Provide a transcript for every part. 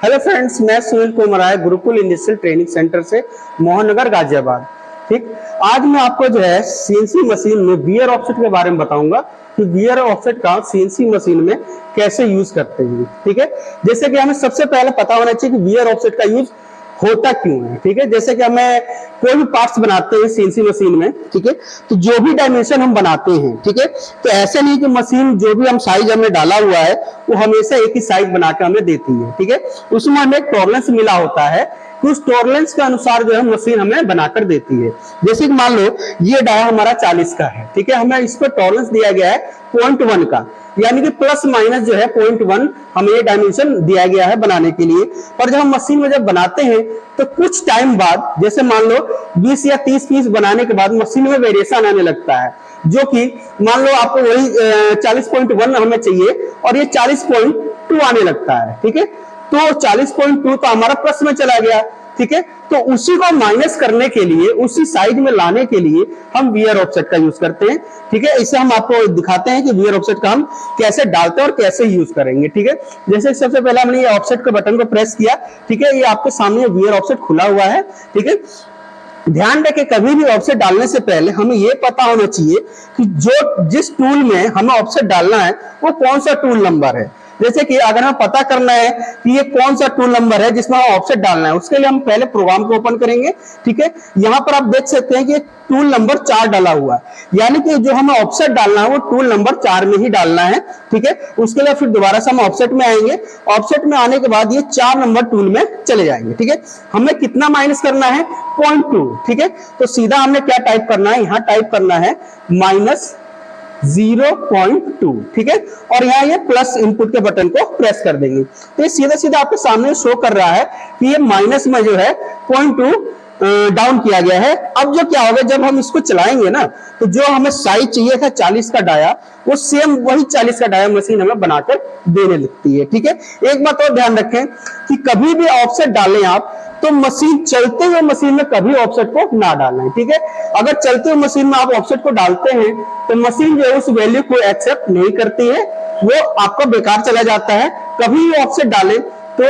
Hello friends, मैं Sunil Kumar Gurukul industrial training centre से मोहननगर गाजियाबाद। ठीक, आज मैं आपको जो है सीएनसी मशीन में वियर ऑफसेट के बारे में बताऊंगा कि वियर ऑफसेट का सीएनसी मशीन में कैसे यूज करते हैं। ठीक है, जैसे कि हमें सबसे पहले पता होना चाहिए कि वियर ऑफसेट का यूज होता क्यों है। ठीक है, जैसे कि हमें कोई भी पार्ट्स बनाते हैं सीएनसी मशीन में, ठीक है, तो जो भी डायमेंशन हम बनाते हैं, ठीक है, तो ऐसे नहीं कि मशीन जो भी हम साइज हमने डाला हुआ है वो हमेशा एक ही साइज बनाकर हमें देती है। ठीक है, उसमें हमें एक टॉलरेंस मिला होता है कि उस टॉलरेंस के अनुसार जो है मशीन हमें बनाकर देती है। जैसे कि मान लो ये डाया हमारा 40 का है, ठीक है, हमें इस पर टॉलरेंस दिया गया है 0.1 का, यानी कि प्लस माइनस जो है 0.1 हमें ये डायमेंशन दिया गया है बनाने के लिए। पर जब हम मशीन में जब बनाते हैं तो कुछ टाइम बाद, जैसे मान लो 20 या 30 पीस बनाने के बाद मशीन में वेरिएशन आने लगता है, जो कि मान लो आपको वही 40.1 हमें चाहिए और ये 40.2 आने लगता है। ठीक है, तो 40.2 तो हमारा प्लस में चला गया। ठीक है, तो उसी को माइनस करने के लिए, उसी साइज में लाने के लिए हम वियर ऑफसेट का यूज करते हैं। ठीक है, इसे हम आपको दिखाते हैं कि वियर ऑफसेट का हम कैसे डालते हैं और कैसे यूज करेंगे। ठीक है, जैसे सबसे पहले हमने ये ऑफसेट के बटन को प्रेस किया। ठीक है, ये आपके सामने वियर ऑफसेट खुला हुआ है। ठीक है, ध्यान रखें कभी भी ऑफसेट डालने से पहले हमें यह पता होना चाहिए कि जिस टूल में हमें ऑफसेट डालना है वो कौन सा टूल नंबर है। जैसे कि अगर हमें पता करना है कि ये कौन सा टूल नंबर है जिसमें ऑफसेट डालना है, उसके लिए हम पहले प्रोग्राम को ओपन करेंगे। ठीक है, यहां पर आप देख सकते हैं कि टूल नंबर 4 डाला हुआ है, यानी कि जो हमें ऑफसेट डालना है वो टूल नंबर 4 में ही डालना है। ठीक है, उसके लिए फिर दोबारा से हम ऑफसेट में आएंगे। ऑफसेट में आने के बाद ये 4 नंबर टूल में चले जाएंगे। ठीक है, हमें कितना माइनस करना है 0.2। ठीक है, तो सीधा हमने क्या टाइप करना है, यहां टाइप करना है -0.2। ठीक है, और यहाँ ये प्लस इनपुट के बटन को प्रेस कर देंगे तो ये सीधा सीधा आपके सामने शो कर रहा है कि ये माइनस में जो है 0.2 डाउन किया गया है। अब जो क्या होगा, जब हम इसको चलाएंगे ना, तो जो हमें साइज चाहिए था 40 का डाया, वो सेम वही 40 का डाया मशीन हमें बनाकर देने लगती है। ठीक है, एक बात और ध्यान रखें कि कभी भी ऑफसेट डालें आप तो मशीन चलते हुए मशीन में कभी ऑफसेट को ना डालें। ठीक है, अगर चलते हुए मशीन में आप ऑफसेट को डालते हैं तो मशीन जो है उस वैल्यू को एक्सेप्ट नहीं करती है, वो आपका बेकार चला जाता है। कभी भी ऑफसेट डालें तो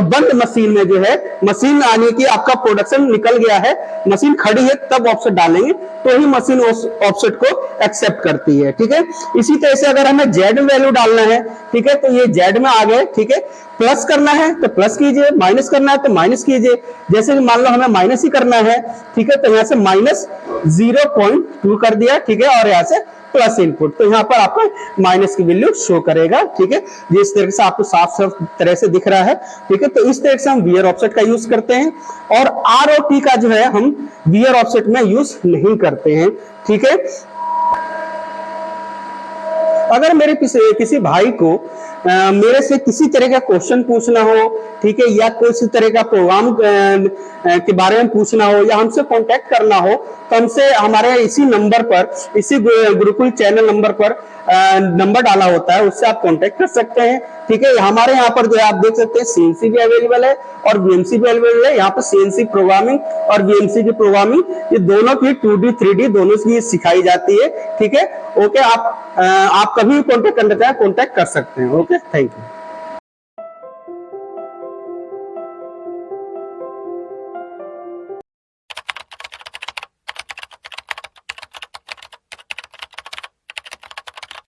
बंद मशीन में जो है, मशीन आने की आपका प्रोडक्शन निकल गया है, मशीन खड़ी है, तब ऑफसेट डालेंगे तो ही मशीन उस ऑफसेट को एक्सेप्ट करती है। ठीक है, इसी तरह से अगर हमें जेड वैल्यू डालना है, ठीक है, तो ये जेड में आ गए। ठीक है, प्लस करना है तो प्लस कीजिए, माइनस करना है तो माइनस कीजिए। जैसे कि मान लो हमें माइनस ही करना है, ठीक है, तो यहां से -0.2 कर दिया। ठीक है, और यहां से प्लस इनपुट, तो यहाँ पर आपका माइनस की वैल्यू शो करेगा। ठीक है, जिस तरह से आपको साफ तरह से दिख रहा है। ठीक है, तो इस तरह से हम वियर ऑफसेट का यूज करते हैं और ROT का जो है हम वियर ऑफसेट में यूज नहीं करते हैं। ठीक है, अगर मेरे किसी भाई को मेरे से किसी तरह का क्वेश्चन पूछना हो, ठीक है, या किसी तरह का प्रोग्राम के बारे में पूछना हो या हमसे कांटेक्ट करना हो, तो हमसे हमारे इसी नंबर पर, इसी गुरुकुल चैनल नंबर पर नंबर डाला होता है, उससे आप कांटेक्ट कर सकते हैं। ठीक है, हमारे यहाँ पर जो है आप देख सकते हैं CNC भी अवेलेबल है और VMC भी अवेलेबल है। यहाँ पर CNC प्रोग्रामिंग और VMC की प्रोग्रामिंग, ये दोनों की 2D 3D दोनों की सिखाई जाती है। ठीक है, ओके, आप कभी भी कांटेक्ट करना चाहें कांटेक्ट कर सकते हैं। Okay, thank you.